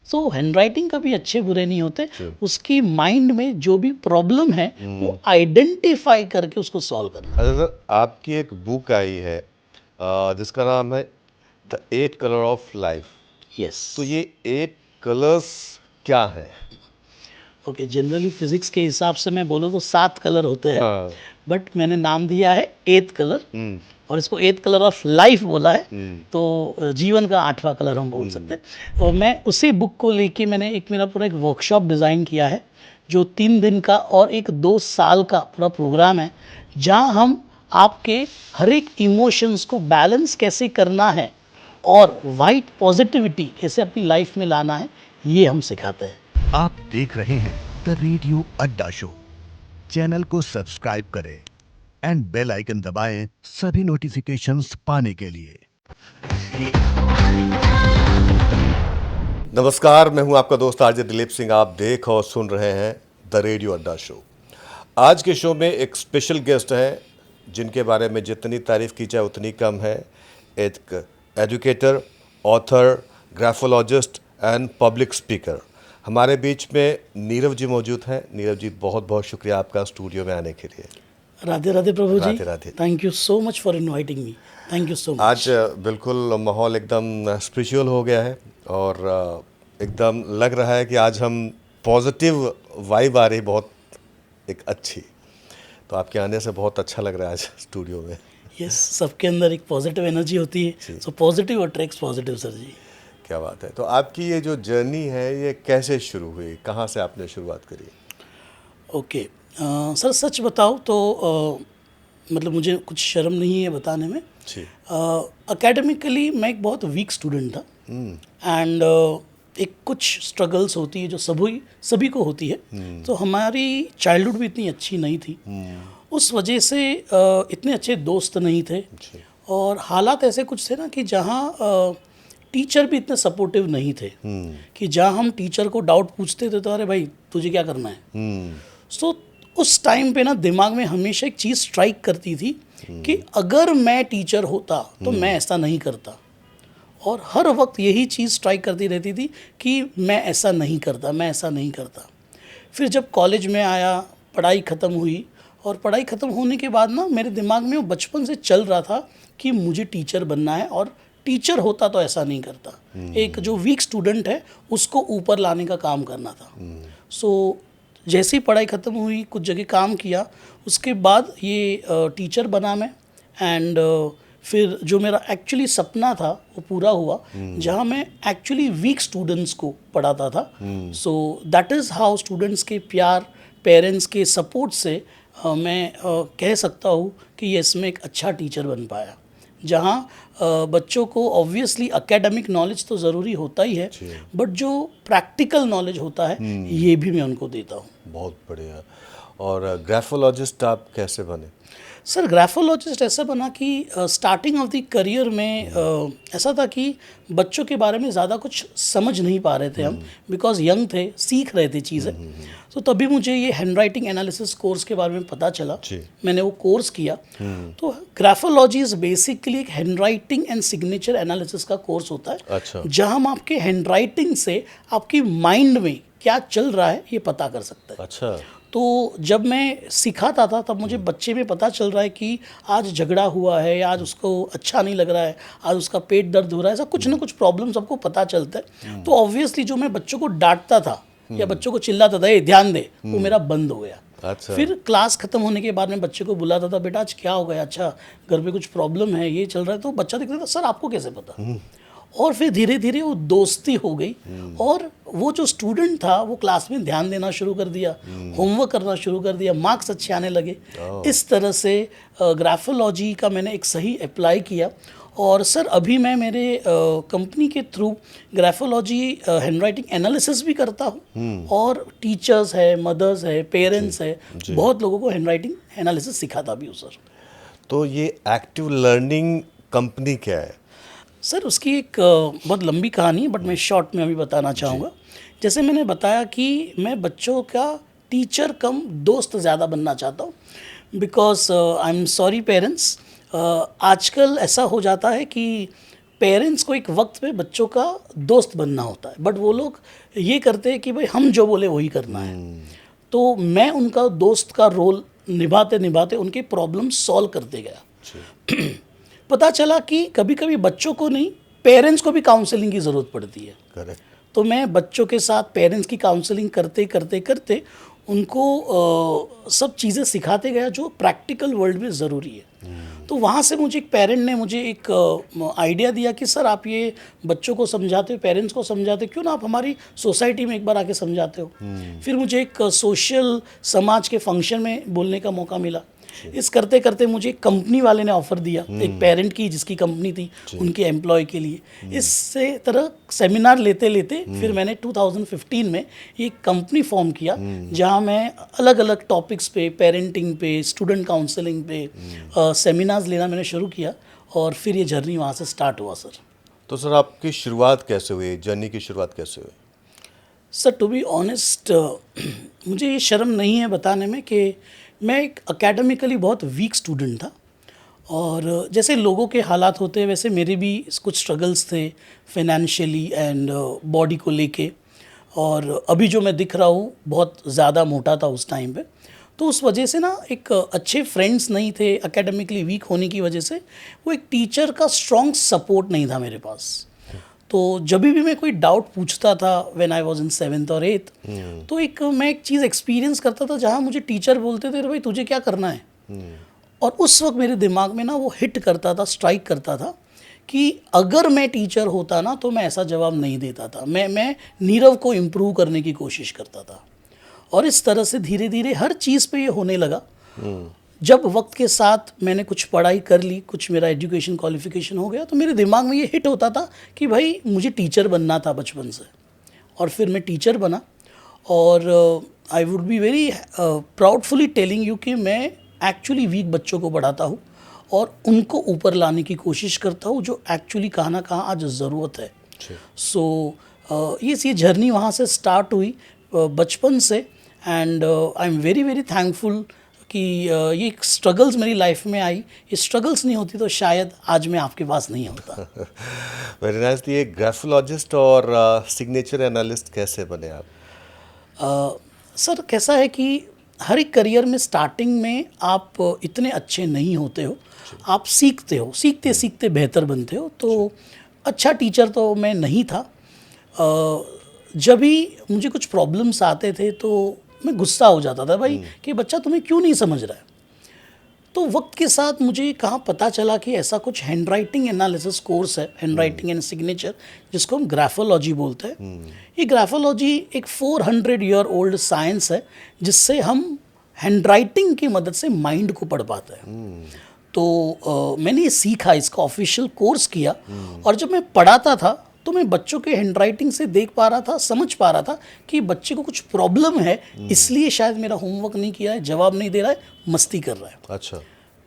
सो handwriting कभी अच्छे बुरे नहीं होते, उसकी माइंड में जो भी प्रॉब्लम है वो आइडेंटिफाई करके उसको सॉल्व करना। अच्छा सर, आपकी एक बुक आई है जिसका नाम है the 8 colour of life. Yes. तो ये 8 कलर्स क्या है? ओके, जनरली फिजिक्स के हिसाब से मैं बोलूँ तो 7 कलर होते हैं, हाँ। बट मैंने नाम दिया है 8th कलर, हम्म। और इसको 8th कलर ऑफ लाइफ बोला है। हम्म। तो जीवन का 8वां कलर हम बोल सकते हैं। और मैं उसी बुक को लेके मैंने मेरा पूरा एक वर्कशॉप डिज़ाइन किया है, जो 3 दिन का और एक 2 साल का पूरा प्रोग्राम है, जहाँ हम आपके हर एक इमोशंस को बैलेंस कैसे करना है और वाइट पॉजिटिविटी कैसे अपनी लाइफ में लाना है, ये हम सिखाते हैं। आप देख रहे हैं द रेडियो अड्डा शो। चैनल को सब्सक्राइब करें एंड बेल आइकन दबाएं सभी नोटिफिकेशंस पाने के लिए। नमस्कार, मैं हूं आपका दोस्त आरजे दिलीप सिंह। आप देख और सुन रहे हैं द रेडियो अड्डा शो। आज के शो में एक स्पेशल गेस्ट है जिनके बारे में जितनी तारीफ की जाए उतनी कम है। एक educator, author, graphologist and public speaker हमारे बीच में नीरव जी मौजूद हैं। नीरव जी, बहुत बहुत शुक्रिया आपका स्टूडियो में आने के लिए। राधे राधे प्रभु जी। Radhe Radhe. Thank you so much for inviting me. Thank you so much. आज बिल्कुल माहौल एकदम स्पिरिचुअल हो गया है और एकदम लग रहा है कि आज हम पॉजिटिव वाइब आ रही बहुत एक अच्छी। तो आपके आने से बहुत अच्छा लग रहा है आज स्टूडियो में। यस, सबके अंदर एक पॉजिटिव एनर्जी होती है, so positive attracts positive sir जी। क्या बात है। तो आपकी ये जो जर्नी है ये कैसे शुरू हुई, कहाँ से आपने शुरुआत करी? ओके सर, सच बताओ तो मतलब मुझे कुछ शर्म नहीं है बताने में। जी। एकेडमिकली मैं एक बहुत वीक स्टूडेंट था, एंड एक कुछ स्ट्रगल्स होती है जो सभी को होती है। तो हमारी चाइल्डहुड भी इतनी अच्छी नहीं थी, उस वजह से इतने अच्छे दोस्त नहीं थे, और हालात ऐसे कुछ थे ना कि जहाँ टीचर भी इतने सपोर्टिव नहीं थे, कि जहाँ हम टीचर को डाउट पूछते थे तो अरे भाई तुझे क्या करना है। सो उस टाइम पे ना दिमाग में हमेशा एक चीज़ स्ट्राइक करती थी कि अगर मैं टीचर होता तो मैं ऐसा नहीं करता, और हर वक्त यही चीज़ स्ट्राइक करती रहती थी कि मैं ऐसा नहीं करता, मैं ऐसा नहीं करता। फिर जब कॉलेज में आया, पढ़ाई ख़त्म हुई, और पढ़ाई ख़त्म होने के बाद ना मेरे दिमाग में वो बचपन से चल रहा था कि मुझे टीचर बनना है, और टीचर होता तो ऐसा नहीं करता। एक जो वीक स्टूडेंट है उसको ऊपर लाने का काम करना था। सो जैसे ही पढ़ाई ख़त्म हुई, कुछ जगह काम किया, उसके बाद ये टीचर बना मैं। एंड फिर जो मेरा एक्चुअली सपना था वो पूरा हुआ, जहाँ मैं एक्चुअली वीक स्टूडेंट्स को पढ़ाता था। So that is how students के प्यार, पेरेंट्स के सपोर्ट से मैं कह सकता हूँ कि यस, मैं एक अच्छा टीचर बन पाया, जहाँ बच्चों को ऑब्वियसली एकेडमिक नॉलेज तो ज़रूरी होता ही है, बट जो प्रैक्टिकल नॉलेज होता है ये भी मैं उनको देता हूँ। बहुत बढ़िया। और ग्राफोलॉजिस्ट आप कैसे बने? सर, ग्राफोलॉजिस्ट ऐसा बना कि स्टार्टिंग ऑफ द करियर में ऐसा था कि बच्चों के बारे में ज़्यादा कुछ समझ नहीं पा रहे थे हम, बिकॉज यंग थे, सीख रहे थे चीज़ें। तो तभी मुझे ये हैंड राइटिंग एनालिसिस कोर्स के बारे में पता चला, मैंने वो कोर्स किया। तो ग्राफोलॉजी इज़ बेसिकली एक hand writing and signature analysis का कोर्स होता है। अच्छा। जहाँ हम आपके हैंड राइटिंग से आपकी माइंड में क्या चल रहा है ये पता कर सकते हैं। अच्छा। तो जब मैं सिखाता था तब मुझे बच्चे में पता चल रहा है कि आज झगड़ा हुआ है, आज उसको अच्छा नहीं लग रहा है, आज उसका पेट दर्द हो रहा है, ऐसा कुछ ना कुछ प्रॉब्लम सबको पता चलता है। तो ऑब्वियसली जो मैं बच्चों को डांटता था या बच्चों को चिल्लाता था, ये ध्यान दे, वो मेरा बंद हो गया। अच्छा। फिर क्लास खत्म होने के बाद मैं बच्चे को बुलाता था, बेटा आज क्या हो गया, अच्छा घर पे कुछ प्रॉब्लम है, ये चल रहा है। तो बच्चा देखता था, सर आपको कैसे पता। और फिर धीरे धीरे वो दोस्ती हो गई, और वो जो स्टूडेंट था वो क्लास में ध्यान देना शुरू कर दिया, होमवर्क करना शुरू कर दिया, मार्क्स अच्छे आने लगे। इस तरह से ग्राफोलॉजी का मैंने एक सही अप्लाई किया। और सर अभी मैं मेरे कंपनी के through graphology hand writing analysis भी करता हूँ, और टीचर्स है, मदर्स है, पेरेंट्स है, बहुत लोगों को हैंड राइटिंग एनालिसिस सिखाता भी हूँ सर। तो ये एक्टिव लर्निंग कंपनी क्या है? सर उसकी एक बहुत लंबी कहानी है, बट मैं शॉर्ट में अभी बताना चाहूँगा। जैसे मैंने बताया कि मैं बच्चों का टीचर कम दोस्त ज़्यादा बनना चाहता हूँ, because I am sorry parents, आजकल ऐसा हो जाता है कि पेरेंट्स को एक वक्त पे बच्चों का दोस्त बनना होता है, बट वो लोग ये करते हैं कि भाई हम जो बोले वही करना है। तो मैं उनका दोस्त का रोल निभाते निभाते उनके प्रॉब्लम सॉल्व करते गया। पता चला कि कभी कभी बच्चों को नहीं, पेरेंट्स को भी काउंसलिंग की ज़रूरत पड़ती है। करेक्ट। तो मैं बच्चों के साथ पेरेंट्स की काउंसलिंग करते करते करते उनको सब चीज़ें सिखाते गया जो प्रैक्टिकल वर्ल्ड में ज़रूरी है। तो वहाँ से मुझे एक पेरेंट ने मुझे एक आइडिया दिया कि सर आप ये बच्चों को समझाते हो, पेरेंट्स को समझाते हो, क्यों ना आप हमारी सोसाइटी में एक बार आके समझाते हो। फिर मुझे एक सोशल समाज के फंक्शन में बोलने का मौका मिला। इस करते करते मुझे एक कंपनी वाले ने ऑफ़र दिया, एक पेरेंट की जिसकी कंपनी थी उनके एम्प्लॉय के लिए। इससे तरह सेमिनार लेते लेते फिर मैंने 2015 में एक कंपनी फॉर्म किया जहां मैं अलग अलग टॉपिक्स पे, पेरेंटिंग पे, स्टूडेंट काउंसलिंग पे सेमिनार्स लेना मैंने शुरू किया और फिर ये जर्नी वहाँ से स्टार्ट हुआ सर। तो सर आपकी शुरुआत कैसे हुई, जर्नी की शुरुआत कैसे हुई? सर टू बी ऑनेस्ट मुझे ये शर्म नहीं है बताने में कि मैं एक एकेडमिकली बहुत वीक स्टूडेंट था, और जैसे लोगों के हालात होते हैं वैसे मेरे भी कुछ स्ट्रगल्स थे फाइनेंशियली एंड बॉडी को लेके। और अभी जो मैं दिख रहा हूँ बहुत ज़्यादा मोटा था उस टाइम पे, तो उस वजह से ना एक अच्छे फ्रेंड्स नहीं थे, एकेडमिकली वीक होने की वजह से वो एक टीचर का स्ट्रॉन्ग सपोर्ट नहीं था मेरे पास। तो जब भी मैं कोई डाउट पूछता था when I was in 7th और 8th, तो मैं एक चीज़ एक्सपीरियंस करता था जहाँ मुझे टीचर बोलते थे भाई तुझे क्या करना है। और उस वक्त मेरे दिमाग में ना वो हिट करता था, स्ट्राइक करता था कि अगर मैं टीचर होता ना तो मैं ऐसा जवाब नहीं देता था। मैं नीरव को इम्प्रूव करने की कोशिश करता था, और इस तरह से धीरे धीरे हर चीज़ पे ये होने लगा। जब वक्त के साथ मैंने कुछ पढ़ाई कर ली, कुछ मेरा एजुकेशन क्वालिफिकेशन हो गया, तो मेरे दिमाग में ये हिट होता था कि भाई मुझे टीचर बनना था बचपन से। और फिर मैं टीचर बना, और I would be very proudfully telling you कि मैं एक्चुअली वीक बच्चों को पढ़ाता हूँ और उनको ऊपर लाने की कोशिश करता हूँ, जो एक्चुअली कहाँ ना कहाँ आज ज़रूरत है। सो ये जर्नी वहाँ से स्टार्ट हुई बचपन से, and I am very very thankful कि ये स्ट्रगल्स मेरी लाइफ में आई। ये स्ट्रगल्स नहीं होती तो शायद आज मैं आपके पास नहीं होता। Very nice. ये ग्राफोलॉजिस्ट और सिग्नेचर एनालिस्ट कैसे बने आप? सर कैसा है कि हर एक करियर में स्टार्टिंग में आप इतने अच्छे नहीं होते हो, आप सीखते हो, सीखते सीखते बेहतर बनते हो। तो अच्छा टीचर तो मैं नहीं था। जब भी मुझे कुछ प्रॉब्लम्स आते थे तो मैं गुस्सा हो जाता था भाई कि बच्चा तुम्हें क्यों नहीं समझ रहा है। तो वक्त के साथ मुझे कहाँ पता चला कि ऐसा कुछ हैंड राइटिंग एनालिसिस कोर्स है, हैंड राइटिंग एंड सिग्नेचर, जिसको हम ग्राफोलॉजी बोलते हैं। ये ग्राफोलॉजी एक 400 ईयर ओल्ड साइंस है जिससे हम हैंड राइटिंग की मदद से माइंड को पढ़ पाते हैं। तो मैंने ये सीखा, इसका ऑफिशियल कोर्स किया, और जब मैं पढ़ाता था तो मैं बच्चों के हैंड राइटिंग से देख पा रहा था, समझ पा रहा था कि बच्चे को कुछ प्रॉब्लम है, इसलिए शायद मेरा होमवर्क नहीं किया है, जवाब नहीं दे रहा है, मस्ती कर रहा है। अच्छा।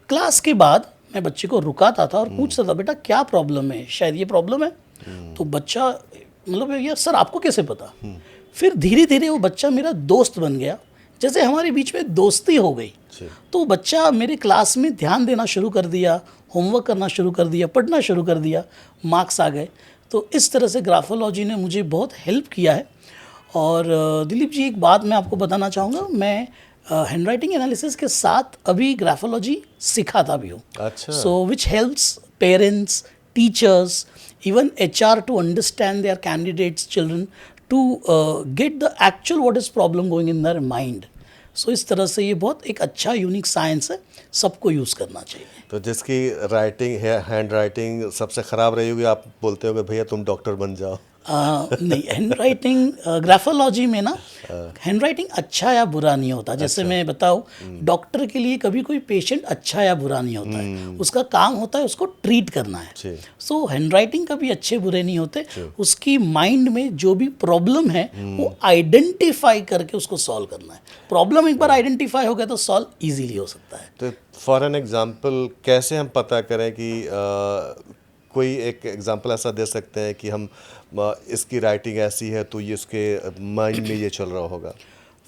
क्लास के बाद मैं बच्चे को रुकाता था और पूछता था बेटा क्या प्रॉब्लम है, शायद ये प्रॉब्लम है। तो बच्चा मतलब यार सर आपको कैसे पता। फिर धीरे धीरे वो बच्चा मेरा दोस्त बन गया, जैसे हमारे बीच में दोस्ती हो गई। तो बच्चा मेरे क्लास में ध्यान देना शुरू कर दिया, होमवर्क करना शुरू कर दिया, पढ़ना शुरू कर दिया, मार्क्स आ गए। तो इस तरह से ग्राफोलॉजी ने मुझे बहुत हेल्प किया है। और दिलीप जी एक बात मैं आपको बताना चाहूँगा, मैं हैंड राइटिंग एनालिसिस के साथ अभी ग्राफोलॉजी सिखाता भी हूँ। अच्छा। So which helps parents, teachers, even HR to understand their candidates children to get the actual what is problem going in their mind. So इस तरह से ये बहुत एक अच्छा यूनिक साइंस है, सबको यूज़ करना चाहिए। तो जिसकी राइटिंग है, हैंड राइटिंग सबसे ख़राब रही होगी, आप बोलते होंगे भैया तुम डॉक्टर बन जाओ। नहीं, हैंड राइटिंग ग्राफोलॉजी में ना हैंड राइटिंग अच्छा या बुरा नहीं होता। जैसे मैं बताऊँ, डॉक्टर के लिए कभी कोई पेशेंट अच्छा या बुरा नहीं होता है, उसका काम होता है उसको ट्रीट करना है। सो हैंड राइटिंग कभी अच्छे बुरे नहीं होते, उसकी माइंड में जो भी प्रॉब्लम है वो आइडेंटिफाई करके उसको सॉल्व करना है। प्रॉब्लम एक बार आइडेंटिफाई हो गया तो सॉल्व ईजीली हो सकता है। तो फॉर एन एग्जाम्पल कैसे हम पता करें कि कोई एक एग्जांपल ऐसा दे सकते हैं कि हम इसकी राइटिंग ऐसी है तो ये उसके माइंड में ये चल रहा होगा?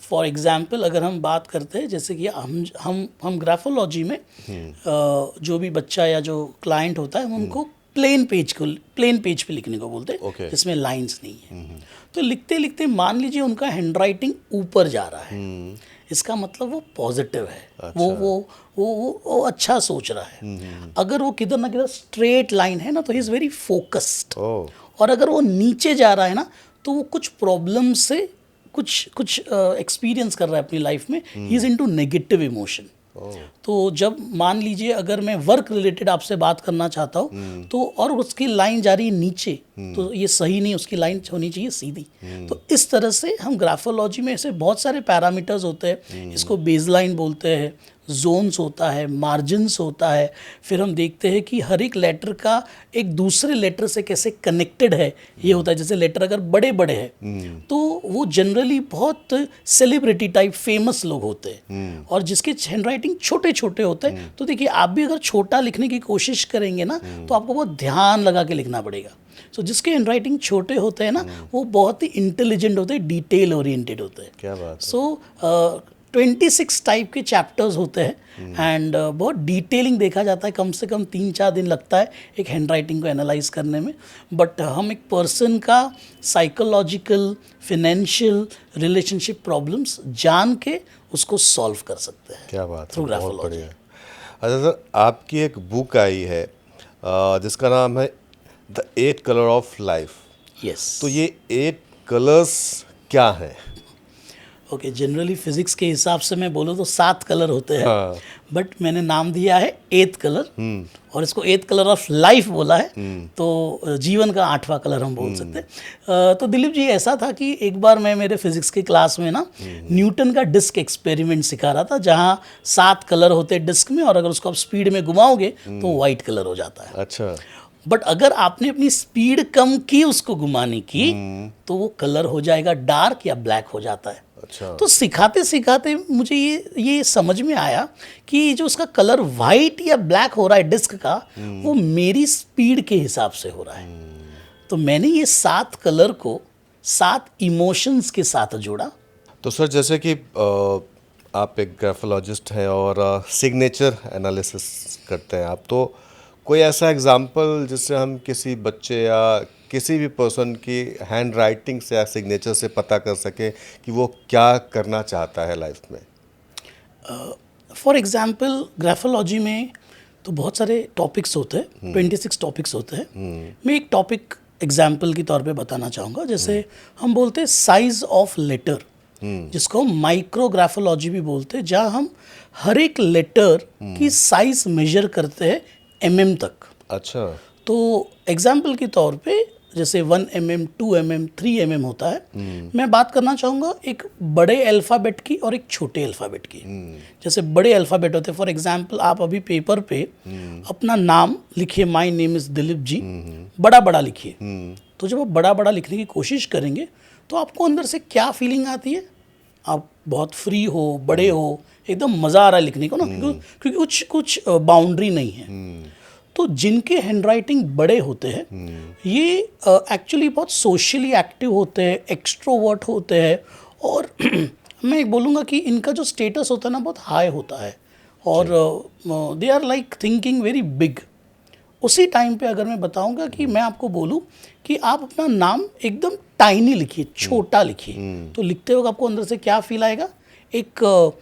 फॉर एग्जाम्पल अगर हम बात करते हैं, जैसे कि हम ग्राफोलॉजी में जो भी बच्चा या जो क्लाइंट होता है हम उनको प्लेन पेज पे लिखने को बोलते हैं, Okay. जिसमें लाइंस नहीं है। तो लिखते लिखते मान लीजिए उनका हैंडराइटिंग ऊपर जा रहा है, इसका मतलब वो पॉजिटिव है, वो अच्छा सोच रहा है। अगर वो किधर ना किधर स्ट्रेट लाइन है ना, तो ही इज़ वेरी फोकस्ड। और अगर वो नीचे जा रहा है ना, तो वो कुछ प्रॉब्लम से कुछ एक्सपीरियंस कर रहा है अपनी लाइफ में, he is into negative emotion. तो जब मान लीजिए अगर मैं वर्क रिलेटेड आपसे बात करना चाहता हूँ, तो और उसकी लाइन जा रही है नीचे, तो ये सही नहीं, उसकी लाइन होनी चाहिए सीधी। तो इस तरह से हम ग्राफोलॉजी में ऐसे बहुत सारे पैरामीटर्स होते हैं, इसको बेसलाइन बोलते हैं, जोन्स होता है, मार्जिन्स होता है। फिर हम देखते हैं कि हर एक लेटर का एक दूसरे लेटर से कैसे कनेक्टेड है, ये होता है। जैसे लेटर अगर बड़े बड़े हैं तो वो जनरली बहुत सेलिब्रिटी टाइप फेमस लोग होते हैं, और जिसके हैंडराइटिंग छोटे छोटे होते हैं, तो देखिए आप भी अगर छोटा लिखने की कोशिश करेंगे ना, तो आपको बहुत ध्यान लगा के लिखना पड़ेगा। सो जिसके हैंडराइटिंग छोटे होते हैं ना, वो बहुत ही इंटेलिजेंट होते हैं, डिटेल ओरिएंटेड होते हैं। क्या बात है। सो 26 टाइप के चैप्टर्स होते हैं, एंड बहुत डिटेलिंग देखा जाता है। कम से कम 3-4 दिन लगता है एक हैंडराइटिंग को एनालाइज करने में। बट हम एक पर्सन का साइकोलॉजिकल, फिनेंशियल, रिलेशनशिप प्रॉब्लम्स जान के उसको सॉल्व कर सकते हैं। क्या बात है, थ्रू बहुत ग्राफोलॉजी। बढ़िया। अच्छा सर, आपकी एक बुक आई है जिसका नाम है the 8 colour of life. Yes. तो ये 8 कलर्स क्या हैं? ओके, जनरली फिजिक्स के हिसाब से मैं बोलूँ तो 7 कलर होते हैं, हाँ। बट मैंने नाम दिया है 8th कलर, और इसको 8th कलर ऑफ लाइफ बोला है, तो जीवन का 8वां कलर हम बोल सकते हैं। तो दिलीप जी, ऐसा था कि एक बार मैं मेरे फिजिक्स की क्लास में ना न्यूटन का डिस्क एक्सपेरिमेंट सिखा रहा था, जहाँ 7 कलर होते हैं डिस्क में, और अगर उसको आप स्पीड में घुमाओगे तो वाइट कलर हो जाता है। अच्छा। बट अगर आपने अपनी स्पीड कम की उसको घुमाने की, तो वो कलर हो जाएगा डार्क या ब्लैक हो जाता है। अच्छा। तो सिखाते सिखाते मुझे ये समझ में आया कि जो उसका कलर वाइट या ब्लैक हो रहा है डिस्क का, वो मेरी स्पीड के हिसाब से हो रहा है। तो मैंने ये 7 कलर को 7 इमोशंस के साथ जोड़ा। तो सर, जैसे कि आप एक ग्राफोलॉजिस्ट हैं और सिग्नेचर एनालिसिस करते हैं आप, तो कोई ऐसा एग्जाम्पल जिससे हम किसी बच्चे या किसी भी पर्सन की हैंड राइटिंग से या सिग्नेचर से पता कर सके कि वो क्या करना चाहता है लाइफ में? फॉर एग्जाम्पल, ग्राफोलॉजी में तो बहुत सारे टॉपिक्स होते हैं, 26 टॉपिक्स होते हैं। मैं एक टॉपिक एग्जाम्पल के तौर पे बताना चाहूँगा। जैसे हम बोलते हैं साइज ऑफ लेटर, जिसको हम माइक्रोग्राफोलॉजी भी बोलते हैं, जहाँ हम हर एक लेटर की साइज मेजर करते हैं mm तक। अच्छा। तो एग्जाम्पल के तौर पे जैसे 1 mm, 2 mm, 3 mm होता है। मैं बात करना चाहूँगा एक बड़े अल्फ़ाबेट की और एक छोटे अल्फ़ाबेट की। जैसे बड़े अल्फ़ाबेट होते हैं, फॉर एग्जांपल आप अभी पेपर पे अपना नाम लिखिए, my name is Dilip ji, बड़ा बड़ा लिखिए। तो जब आप बड़ा बड़ा लिखने की कोशिश करेंगे तो आपको अंदर से क्या फीलिंग आती है? आप बहुत फ्री हो, बड़े हो, एकदम मज़ा आ रहा है लिखने को ना, क्योंकि कुछ बाउंड्री नहीं है। तो जिनके हैंडराइटिंग बड़े होते हैं, ये एक्चुअली बहुत सोशली एक्टिव होते हैं, एक्सट्रोवर्ट होते हैं, और मैं बोलूँगा कि इनका जो स्टेटस होता है ना, बहुत हाई होता है, और they are like thinking very big. उसी टाइम पे अगर मैं बताऊंगा कि मैं आपको बोलूं कि आप अपना नाम एकदम टाइनी लिखिए, छोटा लिखिए, तो लिखते वक्त आपको अंदर से क्या फील आएगा? एक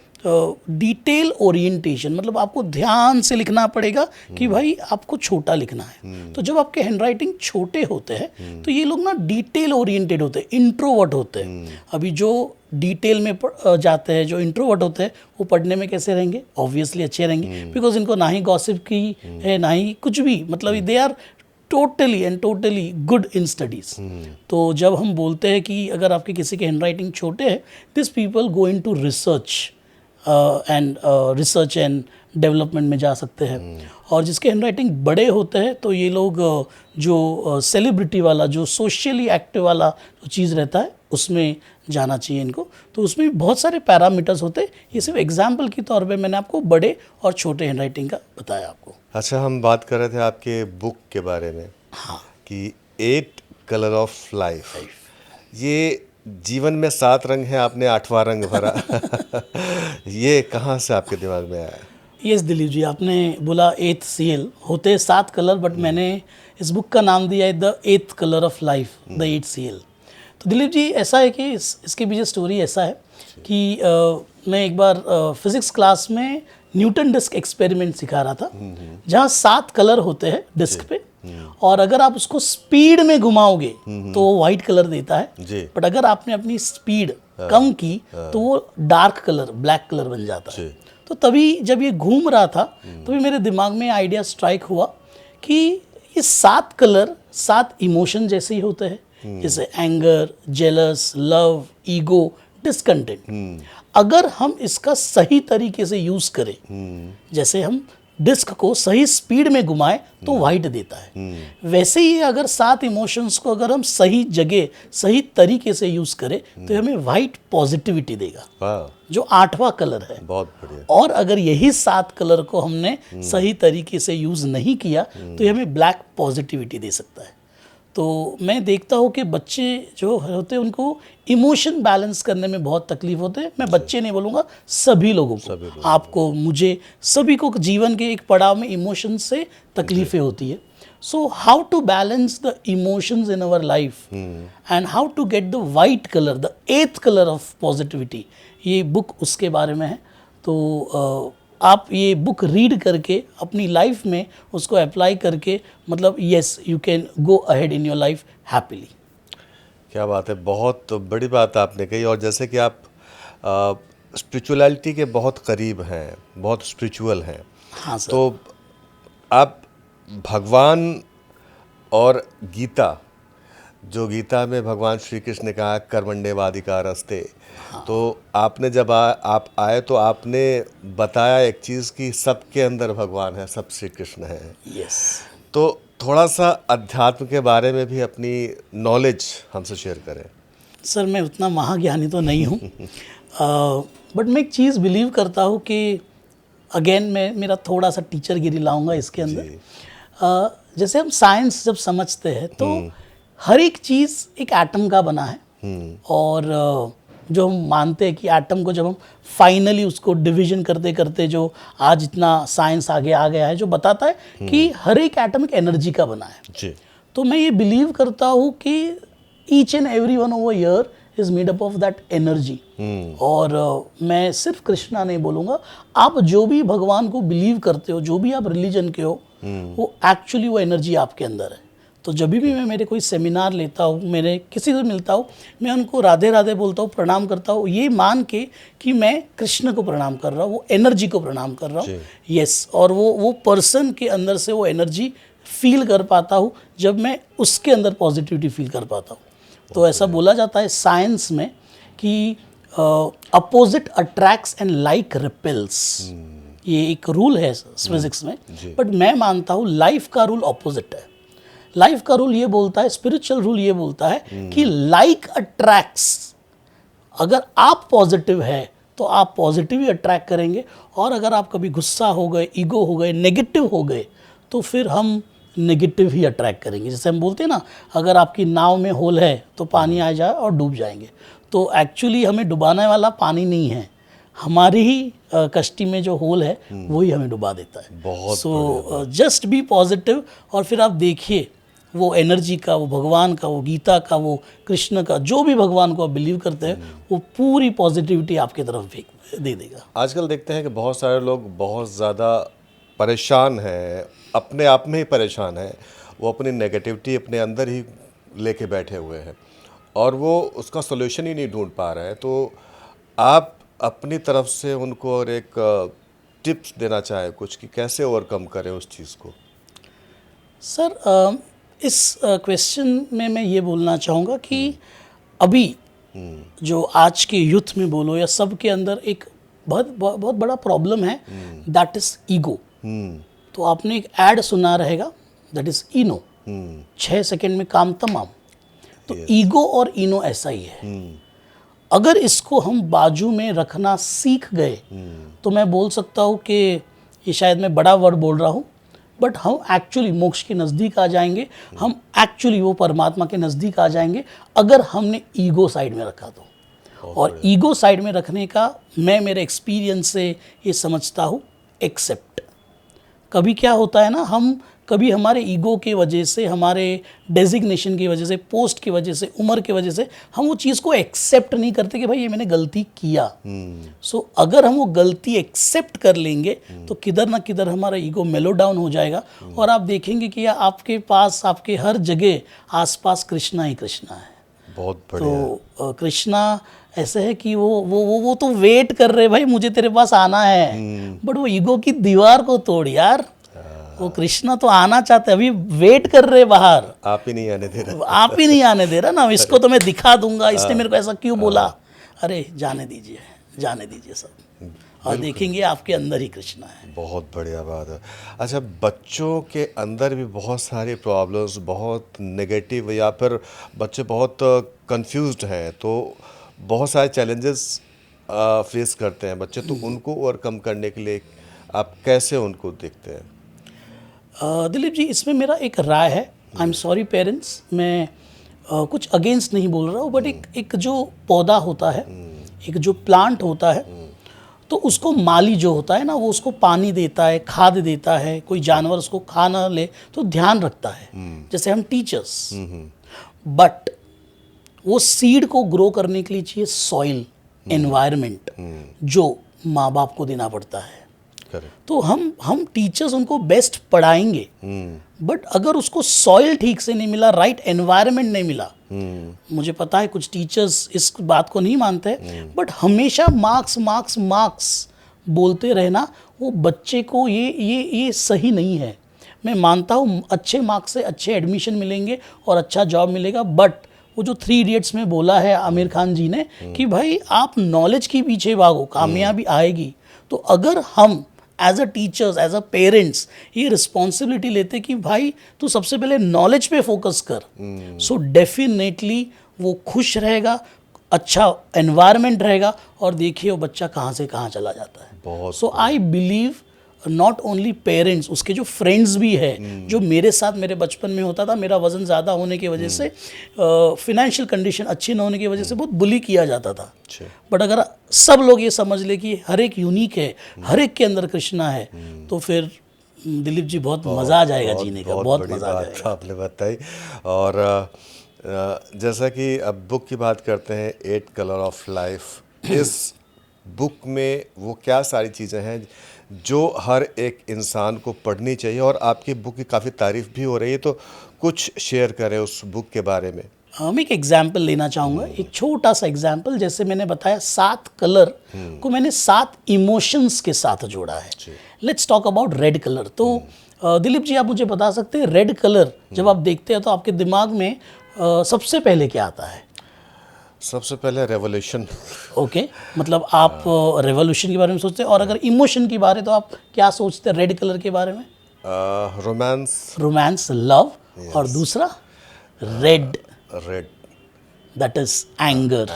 डिटेल ओरिएंटेशन, मतलब आपको ध्यान से लिखना पड़ेगा कि भाई आपको छोटा लिखना है। तो जब आपके हैंडराइटिंग छोटे होते हैं तो ये लोग ना डिटेल ओरिएंटेड होते हैं, इंट्रोवर्ट होते हैं। अभी जो डिटेल में जाते हैं, जो इंट्रोवर्ट होते हैं, वो पढ़ने में कैसे रहेंगे? ऑब्वियसली अच्छे रहेंगे, बिकॉज इनको ना ही गॉसिप की है, ना ही कुछ भी, मतलब they are totally good in studies. तो जब हम बोलते हैं कि अगर आपके किसी के हैंडराइटिंग छोटे हैं, this people go in to research and development में जा सकते हैं। और जिसके हैंडराइटिंग बड़े होते हैं, तो ये लोग जो सेलिब्रिटी वाला, जो सोशली एक्टिव वाला जो चीज़ रहता है, उसमें जाना चाहिए इनको। तो उसमें बहुत सारे पैरामीटर्स होते हैं। ये सिर्फ एग्जाम्पल के तौर पे मैंने आपको बड़े और छोटे हैंडराइटिंग का बताया आपको। अच्छा, हम बात कर रहे थे आपके बुक के बारे में। हाँ, कि 8 कलर ऑफ लाइफ, ये जीवन में 7 रंग हैं, आपने 8वां रंग भरा। ये कहाँ से आपके दिमाग में आया? यस दिलीप जी, आपने बोला 8th सीएल होते 7 कलर, बट मैंने इस बुक का नाम दिया है the 8th colour of life, the 8th CL. तो दिलीप जी ऐसा है कि इसके पीछे स्टोरी ऐसा है कि मैं एक बार फिजिक्स क्लास में न्यूटन डिस्क एक्सपेरिमेंट सिखा रहा था, जहाँ 7 कलर होते हैं डिस्क पे, और अगर आप उसको स्पीड में घुमाओगे तो वो वाइट कलर देता है, बट अगर आपने अपनी स्पीड कम की तो वो डार्क कलर, ब्लैक कलर बन जाता है। तो तभी जब ये घूम रहा था तभी मेरे दिमाग में आइडिया स्ट्राइक हुआ कि ये 7 कलर 7 इमोशन जैसे ही होते हैं, जैसे anger, jealous, love, ego, discontent. अगर हम इसका सही तरीके से यूज करें, जैसे हम डिस्क को सही स्पीड में घुमाएं तो वाइट देता है, वैसे ही अगर 7 इमोशंस को अगर हम सही जगह सही तरीके से यूज करें तो हमें वाइट पॉजिटिविटी देगा, जो 8वां कलर है। बहुत बढ़िया। और अगर यही 7 कलर को हमने सही तरीके से यूज नहीं किया तो ये हमें ब्लैक पॉजिटिविटी दे सकता है। तो मैं देखता हूँ कि बच्चे जो होते हैं उनको इमोशन बैलेंस करने में बहुत तकलीफ होते हैं। मैं बच्चे नहीं बोलूँगा, सभी लोगों को, आपको, मुझे, सभी को जीवन के एक पड़ाव में इमोशन से तकलीफें होती है। So how to balance the emotions in our life and how to get the white colour, the 8th colour of positivity, ये बुक उसके बारे में है। तो आप ये बुक रीड करके अपनी लाइफ में उसको अप्लाई करके, मतलब yes, you can go ahead in your life happily. क्या बात है, बहुत बड़ी बात आपने कही। और जैसे कि आप स्पिरिचुअलिटी के बहुत करीब हैं, बहुत स्पिरिचुअल हैं, हाँ सर। तो आप भगवान और गीता, जो गीता में भगवान श्री कृष्ण ने कहा कर्मण्येवाधिकारस्ते, तो आपने जब आप आए तो आपने बताया एक चीज़ कि सबके अंदर भगवान है, सब श्री कृष्ण है। यस। तो थोड़ा सा अध्यात्म के बारे में भी अपनी नॉलेज हमसे शेयर करें। सर मैं उतना महाज्ञानी तो नहीं हूँ, बट मैं एक चीज़ बिलीव करता हूँ कि अगेन मैं मेरा थोड़ा सा टीचर गिरी लाऊंगा इसके अंदर। जैसे हम साइंस जब समझते हैं तो हर एक चीज़ एक एटम का बना है, और जो हम मानते हैं कि एटम को जब हम फाइनली उसको डिवीजन करते करते जो आज इतना साइंस आगे आ गया है, जो बताता है कि हर एक एटम एक एनर्जी का बना है जी। तो मैं ये बिलीव करता हूँ कि each and every one over here is made up of that energy. और मैं सिर्फ कृष्णा नहीं बोलूँगा, आप जो भी भगवान को बिलीव करते हो, जो भी आप रिलीजन के हो, वो एक्चुअली वो एनर्जी आपके अंदर है। तो जब भी मैं मेरे कोई सेमिनार लेता हूँ, मेरे किसी से मिलता हूँ, मैं उनको राधे राधे बोलता हूँ, प्रणाम करता हूँ, ये मान के कि मैं कृष्ण को प्रणाम कर रहा हूँ, वो एनर्जी को प्रणाम कर रहा हूँ। यस। और वो पर्सन के अंदर से वो एनर्जी फील कर पाता हूँ जब मैं उसके अंदर पॉजिटिविटी फील कर पाता हूँ। तो ऐसा बोला जाता है साइंस में कि opposite attracts and like repels, ये एक रूल है फिजिक्स में। बट मैं मानता हूँ लाइफ का रूल ऑपोजिट है। लाइफ का रूल ये बोलता है, स्पिरिचुअल रूल ये बोलता है कि लाइक अट्रैक्ट्स। अगर आप पॉजिटिव है तो आप पॉजिटिव ही अट्रैक्ट करेंगे, और अगर आप कभी गुस्सा हो गए, ईगो हो गए, नेगेटिव हो गए, तो फिर हम नेगेटिव ही अट्रैक्ट करेंगे। जैसे हम बोलते हैं ना, अगर आपकी नाव में होल है तो पानी आ जाए और डूब जाएंगे। तो एक्चुअली हमें डुबाने वाला पानी नहीं है, हमारी ही कश्ती में जो होल है वही हमें डुबा देता है। बहुत सो जस्ट बी पॉजिटिव, और फिर आप देखिए वो एनर्जी का, वो भगवान का, वो गीता का, वो कृष्ण का, जो भी भगवान को आप बिलीव करते हैं, वो पूरी पॉजिटिविटी आपकी तरफ दे देगा। आजकल देखते हैं कि बहुत सारे लोग बहुत ज़्यादा परेशान हैं, अपने आप में ही परेशान हैं, वो अपनी नेगेटिविटी अपने अंदर ही लेके बैठे हुए हैं और वो उसका सॉल्यूशन ही नहीं ढूंढ पा रहे हैं। तो आप अपनी तरफ से उनको और एक टिप्स देना चाहें कुछ, कि कैसे ओवरकम करें उस चीज़ को? सर इस क्वेश्चन में मैं ये बोलना चाहूँगा कि अभी जो आज के यूथ में बोलो या सब के अंदर एक बहुत बड़ा प्रॉब्लम है, दैट इज़ ईगो। तो आपने एक ऐड सुना रहेगा, दैट इज़ इनो, 6 सेकंड में काम तमाम। तो ईगो और इनो ऐसा ही है। अगर इसको हम बाजू में रखना सीख गए तो मैं बोल सकता हूँ कि ये शायद मैं बड़ा वर्ड बोल रहा हूँ, बट हम एक्चुअली मोक्ष के नज़दीक आ जाएंगे, हम एक्चुअली वो परमात्मा के नज़दीक आ जाएंगे अगर हमने ईगो साइड में रखा तो। और ईगो साइड में रखने का मैं मेरे एक्सपीरियंस से ये समझता हूँ एक्सेप्ट। कभी क्या होता है ना, हम कभी हमारे ईगो की वजह से, हमारे डेजिग्नेशन की वजह से, पोस्ट की वजह से, उम्र की वजह से हम वो चीज़ को एक्सेप्ट नहीं करते कि भाई ये मैंने गलती किया। सो अगर हम वो गलती एक्सेप्ट कर लेंगे तो किधर ना किधर हमारा ईगो मेलो डाउन हो जाएगा और आप देखेंगे कि आपके पास, आपके हर जगह आसपास कृष्णा ही कृष्णा है। बहुत बढ़िया। तो कृष्णा ऐसे है कि वो तो वेट कर रहे भाई, मुझे तेरे पास आना है, बट वो ईगो की दीवार को तोड़ यार। वो कृष्णा तो आना चाहते, अभी वेट कर रहे बाहर, आप ही नहीं आने दे रहे। आप ही नहीं आने दे रहा ना, इसको तो मैं दिखा दूंगा, इसने मेरे को ऐसा क्यों बोला। अरे जाने दीजिए सब, और देखेंगे आपके अंदर ही कृष्णा है। बहुत बढ़िया बात है। अच्छा, बच्चों के अंदर भी बहुत सारी प्रॉब्लम्स, बहुत नेगेटिव, या फिर बच्चे बहुत कंफ्यूज्ड हैं, तो बहुत सारे चैलेंजेस फेस करते हैं बच्चे, तो उनको ओवरकम करने के लिए आप कैसे उनको देखते हैं? दिलीप जी, इसमें मेरा एक राय है। आई एम सॉरी पेरेंट्स, मैं कुछ अगेंस्ट नहीं बोल रहा हूँ, बट एक जो पौधा होता है, एक जो प्लांट होता है, तो उसको माली जो होता है ना, वो उसको पानी देता है, खाद देता है, कोई जानवर उसको खा ना ले तो ध्यान रखता है, जैसे हम टीचर्स। बट वो सीड को ग्रो करने के लिए चाहिए सॉइल, एनवायरनमेंट, जो माँ बाप को देना पड़ता है। करेक्ट। तो हम टीचर्स उनको बेस्ट पढ़ाएंगे, बट अगर उसको सॉइल ठीक से नहीं मिला, राइट एनवायरनमेंट नहीं मिला, मुझे पता है कुछ टीचर्स इस बात को नहीं मानते, बट हमेशा मार्क्स मार्क्स मार्क्स बोलते रहना, वो बच्चे को ये सही नहीं है। मैं मानता हूँ अच्छे मार्क्स से अच्छे एडमिशन मिलेंगे और अच्छा जॉब मिलेगा, बट वो जो 3 इडियट्स में बोला है आमिर खान जी ने कि भाई आप नॉलेज के पीछे भागो, कामयाबी आएगी। तो अगर हम as a teachers, as a parents ये रिस्पॉन्सिबिलिटी लेते कि भाई तू सबसे पहले नॉलेज पे फोकस कर, सो डेफिनेटली वो खुश रहेगा, अच्छा एनवायरनमेंट रहेगा, और देखिए वो बच्चा कहाँ से कहाँ चला जाता है। बहुत so I believe not only parents, उसके जो फ्रेंड्स भी है, जो मेरे साथ मेरे बचपन में होता था, मेरा वज़न ज़्यादा होने की वजह से, फिनेंशियल कंडीशन अच्छी न होने की वजह से बहुत बुली किया जाता था। बट अगर सब लोग ये समझ ले कि हर एक यूनिक है, हर एक के अंदर कृष्णा है, तो फिर दिलीप जी बहुत मज़ा आ जाएगा जीने का, बहुत मज़ा आ जाएगा। आपने बताई। और जैसा कि अब बुक की बात करते हैं, 8 कलर ऑफ लाइफ, इस बुक में वो क्या सारी चीज़ें हैं जो हर एक इंसान को पढ़नी चाहिए, और आपकी बुक की काफ़ी तारीफ भी हो रही है, तो कुछ शेयर करें उस बुक के बारे में। मैं एक एग्जाम्पल लेना चाहूँगा, एक छोटा सा एग्जाम्पल। जैसे मैंने बताया 7 कलर को मैंने 7 इमोशंस के साथ जोड़ा है। Let's talk about red colour. तो दिलीप जी, आप मुझे बता सकते हैं रेड कलर जब आप देखते हैं तो आपके दिमाग में सबसे पहले क्या आता है? सबसे पहले रेवोल्यूशन। ओके, मतलब आप रेवोल्यूशन के बारे में सोचते हैं। और अगर इमोशन की बात है तो आप क्या सोचते हैं रेड कलर के बारे में? Romance, love. और दूसरा red that is anger.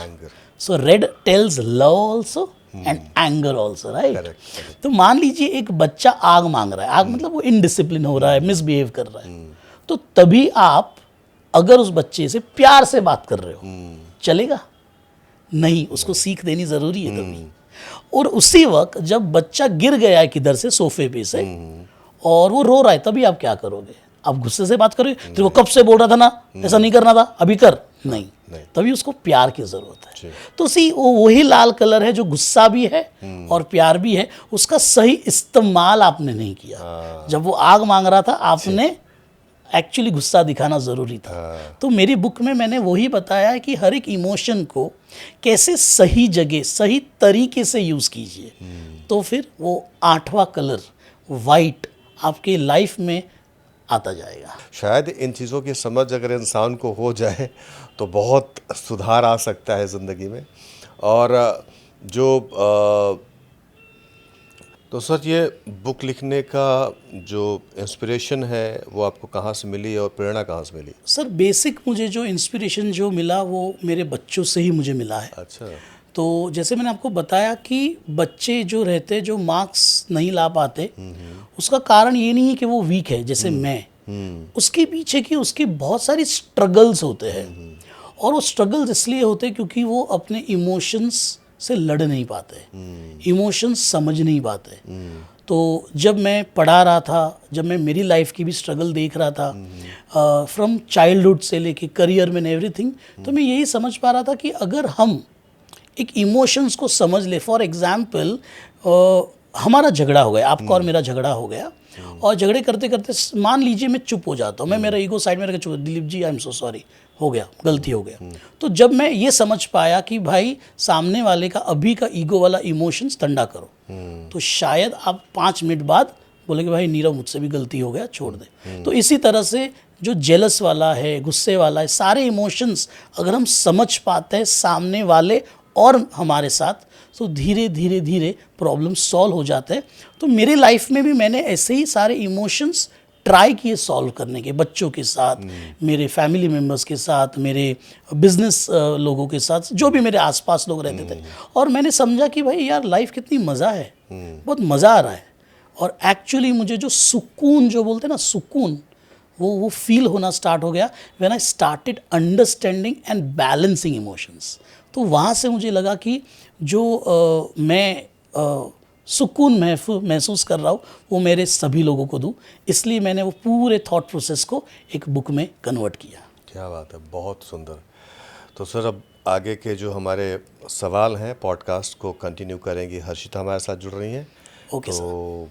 So red tells love also and anger also, right? तो मान लीजिए एक बच्चा आग मांग रहा है, आग मतलब वो इनडिसिप्लिन हो रहा है, मिसबिहेव कर रहा है, तो तभी आप अगर उस बच्चे से प्यार से बात कर रहे हो, चलेगा? नहीं, उसको सीख देनी जरूरी है कभी। और उसी वक्त जब बच्चा गिर गया है किधर से, सोफे पे से, और वो रो रहा है, तभी आप क्या करोगे? आप गुस्से से बात करोगे? तेरे को कब से बोल रहा था ना, ऐसा नहीं करना था, अभी कर। नहीं, तभी उसको प्यार की जरूरत है। तो वही लाल कलर है जो गुस्सा भी है और प्यार भी है, उसका सही इस्तेमाल आपने नहीं किया। जब वो आग मांग रहा था, आपने एक्चुअली गुस्सा दिखाना ज़रूरी था। तो मेरी बुक में मैंने वही बताया है कि हर एक इमोशन को कैसे सही जगह, सही तरीके से यूज़ कीजिए, तो फिर वो 8वां कलर वाइट आपके लाइफ में आता जाएगा। शायद इन चीज़ों की समझ अगर इंसान को हो जाए तो बहुत सुधार आ सकता है ज़िंदगी में। और तो सर, ये बुक लिखने का जो इंस्पिरेशन है वो आपको कहाँ से मिली और प्रेरणा कहाँ से मिली? सर, बेसिक मुझे जो इंस्पिरेशन जो मिला वो मेरे बच्चों से ही मुझे मिला है। अच्छा। तो जैसे मैंने आपको बताया कि बच्चे जो रहते, जो मार्क्स नहीं ला पाते, उसका कारण ये नहीं है कि वो वीक है, जैसे मैं, उसके पीछे की उसकी बहुत सारी स्ट्रगल्स होते हैं। और वो स्ट्रगल्स इसलिए होते हैं क्योंकि वो अपने इमोशंस से लड़ नहीं पाते, इमोशंस समझ नहीं पाते। तो जब मैं पढ़ा रहा था, जब मैं मेरी लाइफ की भी स्ट्रगल देख रहा था, फ्रॉम चाइल्डहुड से लेके करियर में एवरीथिंग, तो मैं यही समझ पा रहा था कि अगर हम एक इमोशंस को समझ ले, फॉर एग्जाम्पल हमारा झगड़ा हो गया, आपका और मेरा झगड़ा हो गया, और झगड़े करते करते मान लीजिए मैं चुप हो जाता हूँ, मैं मेरा ईगो साइड में रख के चुप, Dilip ji I am so sorry, हो गया, गलती हो गया। तो जब मैं ये समझ पाया कि भाई सामने वाले का अभी का ईगो वाला इमोशंस ठंडा करो, तो शायद आप 5 मिनट बाद बोले कि भाई नीरव मुझसे भी गलती हो गया, छोड़ दे। तो इसी तरह से जो जेलस वाला है, गुस्से वाला है, सारे इमोशंस अगर हम समझ पाते हैं सामने वाले और हमारे साथ, तो धीरे धीरे धीरे प्रॉब्लम सॉल्व हो जाते हैं। तो मेरे लाइफ में भी मैंने ऐसे ही सारे इमोशंस ट्राई किए सॉल्व करने के, बच्चों के साथ, मेरे फैमिली मेम्बर्स के साथ, मेरे बिजनेस लोगों के साथ, जो भी मेरे आसपास लोग रहते थे। और मैंने समझा कि भाई यार लाइफ कितनी मज़ा है, बहुत मज़ा आ रहा है। और एक्चुअली मुझे जो सुकून, जो बोलते हैं ना सुकून, वो फील होना स्टार्ट हो गया when I started understanding and balancing emotions. तो वहाँ से मुझे लगा कि जो मैं सुकून महसूस कर रहा हूँ वो मेरे सभी लोगों को दूँ, इसलिए मैंने वो पूरे थॉट प्रोसेस को एक बुक में कन्वर्ट किया। क्या बात है, बहुत सुंदर। तो सर अब आगे के जो हमारे सवाल हैं पॉडकास्ट को कंटिन्यू करेंगी, हर्षिता हमारे साथ जुड़ रही हैं। ओके तो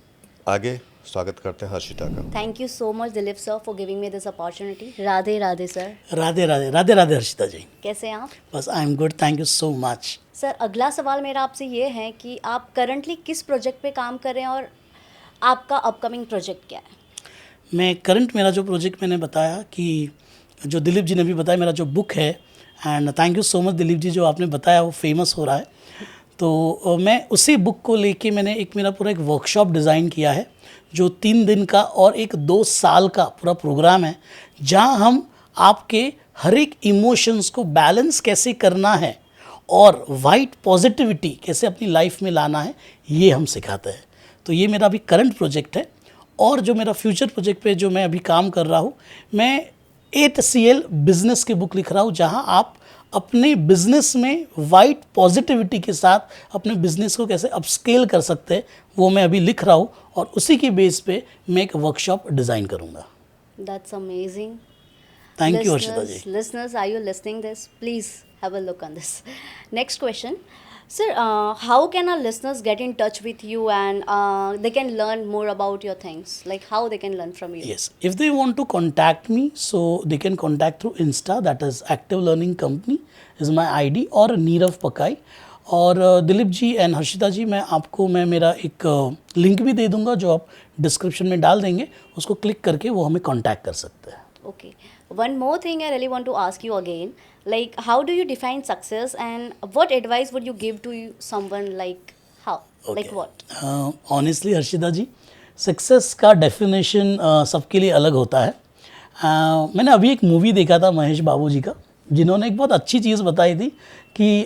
आगे स्वागत करते हैं हर्षिता का। Thank you so much Dilip sir for giving me this opportunity. Radhe Radhe sir. Radhe Radhe, Radhe Radhe Harshita ji. कैसे हैं आप? बस I am good, thank you so much. Sir अगला सवाल मेरा आपसे ये है कि आप करंटली किस प्रोजेक्ट पे काम कर रहे हैं और आपका अपकमिंग प्रोजेक्ट क्या है? मैं करंट, मेरा जो प्रोजेक्ट मैंने बताया कि जो दिलीप जी ने भी बताया, मेरा जो बुक है, and thank you so much Dilip ji, जो आपने बताया वो फेमस हो रहा है। तो मैं उसी बुक को लेके मैंने मेरा पूरा एक वर्कशॉप डिज़ाइन किया है, जो 3 दिन का और एक 2 साल का पूरा प्रोग्राम है, जहां हम आपके हर एक इमोशंस को बैलेंस कैसे करना है और वाइट पॉजिटिविटी कैसे अपनी लाइफ में लाना है, ये हम सिखाते हैं। तो ये मेरा अभी करंट प्रोजेक्ट है। और जो मेरा फ्यूचर प्रोजेक्ट पे जो मैं अभी काम कर रहा हूँ, मैं 8CL बिजनेस की बुक लिख रहा हूँ, जहाँ आप अपने बिजनेस में वाइट पॉजिटिविटी के साथ अपने बिजनेस को कैसे अपस्केल कर सकते हैं, वो मैं अभी लिख रहा हूँ, और उसी के बेस पे मैं एक वर्कशॉप डिज़ाइन करूँगा। That's amazing. Thank you Harshita ji. Listeners, are you listening this? Please have a look on this. Next question. Sir, how can our listeners get in touch with you and they can learn more about your things? Like how they can learn from you? Yes, if they want to contact me, so they can contact through Insta, that is Active Learning Company is my ID, और नीरव पकाई। और Dilip ji and Harshita जी, मैं मेरा एक link भी दे दूंगा, जो आप डिस्क्रिप्शन में डाल देंगे, उसको क्लिक करके वो हमें कांटेक्ट कर सकते हैं। Okay. One more thing I really want to ask you again. Like, how do you define success and what advice would you give to someone like how? Like what? Honestly Harshita ji, success का definition सबके लिए अलग होता है। मैंने अभी एक movie देखा था महेश बाबू जी का, जिन्होंने एक बहुत अच्छी चीज़ बताई थी कि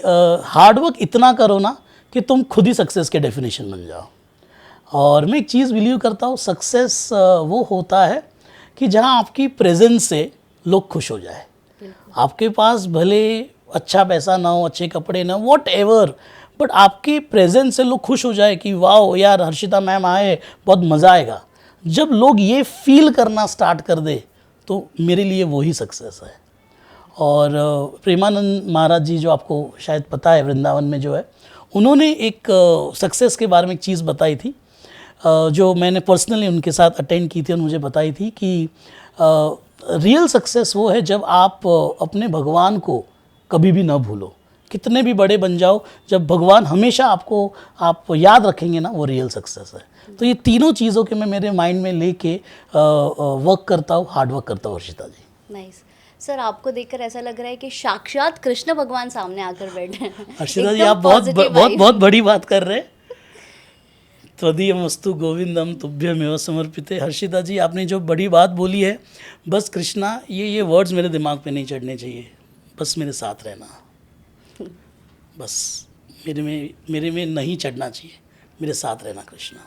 हार्डवर्क इतना करो ना कि तुम खुद ही सक्सेस के डेफिनेशन बन जाओ। और मैं एक चीज़ बिलीव करता हूँ, सक्सेस वो होता है कि जहाँ आपकी प्रेजेंस से लोग खुश हो जाए। आपके पास भले अच्छा पैसा ना हो, अच्छे कपड़े ना हो, वॉट एवर, बट आपके प्रेजेंस से लोग खुश हो जाए कि वाह यार हर्षिता मैम आए, बहुत मज़ा आएगा। जब लोग ये फील करना स्टार्ट कर दे, तो मेरे लिए वही सक्सेस है। और प्रेमानंद महाराज जी, जो आपको शायद पता है, वृंदावन में जो है, उन्होंने एक सक्सेस के बारे में एक चीज़ बताई थी, जो मैंने पर्सनली उनके साथ अटेंड की थी, और मुझे बताई थी कि रियल सक्सेस वो है जब आप अपने भगवान को कभी भी ना भूलो। कितने भी बड़े बन जाओ, जब भगवान हमेशा आप याद रखेंगे ना, वो रियल सक्सेस है। तो ये तीनों चीज़ों के मैं मेरे माइंड में लेके वर्क करता हूँ, हार्ड वर्क करता हूँ हर्षिता जी। नाइस। सर, आपको देखकर ऐसा लग रहा है कि साक्षात कृष्ण भगवान सामने आकर बैठे हैं। हर्षिता जी, आप बहुत बड़ी बात कर रहे हैं। त्वदीयमस्तु गोविंदम तुभ्यमेव समर्पिते। हर्षिता जी, आपने जो बड़ी बात बोली है, बस कृष्णा, ये वर्ड्स मेरे दिमाग पे नहीं चढ़ने चाहिए, बस मेरे साथ रहना, बस मेरे में नहीं चढ़ना चाहिए, मेरे साथ रहना कृष्णा।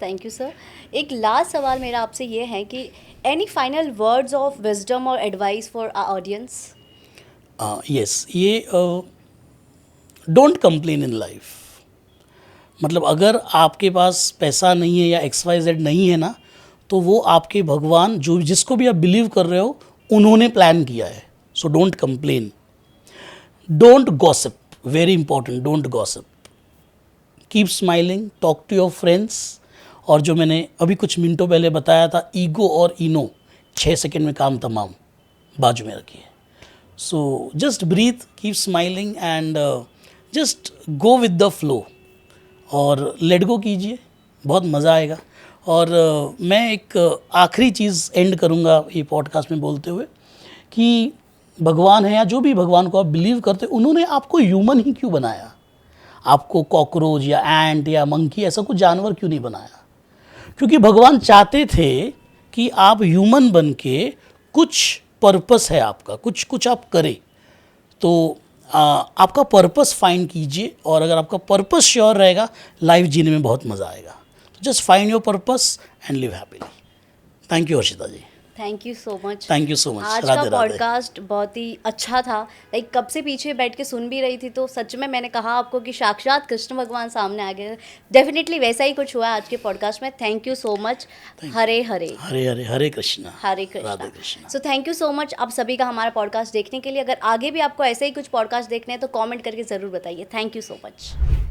Thank you sir. एक लास्ट सवाल मेरा आपसे ये है कि any final words of wisdom और advice for our audience? Yes, ये डोंट कंप्लेन इन लाइफ। मतलब अगर आपके पास पैसा नहीं है या XYZ नहीं है ना, तो वो आपके भगवान जो जिसको भी आप बिलीव कर रहे हो उन्होंने प्लान किया है। So don't complain, don't gossip, very important, don't gossip, keep smiling, talk to your friends. और जो मैंने अभी कुछ मिनटों पहले बताया था, ईगो और इनो 6 सेकंड में काम तमाम, बाजू में रखिए। So just breathe, keep smiling and just go with the flow और लेट गो कीजिए, बहुत मज़ा आएगा। और मैं एक आखिरी चीज़ एंड करूँगा ये पॉडकास्ट में बोलते हुए कि भगवान है या जो भी भगवान को आप बिलीव करते, उन्होंने आपको ह्यूमन ही क्यों बनाया? आपको कॉकरोच या एंट या मंकी ऐसा कुछ जानवर क्यों नहीं बनाया? क्योंकि भगवान चाहते थे कि आप ह्यूमन बन के कुछ पर्पस है आपका, कुछ कुछ आप करें। तो आपका पर्पस फाइंड कीजिए, और अगर आपका पर्पस श्योर रहेगा, लाइफ जीने में बहुत मज़ा आएगा। तो just find your purpose and live happily. Thank you Harshita ji. Thank you so much. Thank you so much. आज राधे का राधे। पॉडकास्ट बहुत ही अच्छा था। लाइक कब से पीछे बैठ के सुन भी रही थी, तो सच में मैंने कहा आपको कि साक्षात कृष्ण भगवान सामने आ गए। डेफिनेटली वैसा ही कुछ हुआ आज के पॉडकास्ट में। Thank you so much. Hare Hare Hare Hare, Hare Krishna, Hare Radhe Krishna. Krishna. So thank you so much आप सभी का हमारा पॉडकास्ट देखने के लिए। अगर आगे भी आपको ऐसे ही कुछ पॉडकास्ट देखने हैं तो कमेंट करके ज़रूर बताइए। Thank you so much.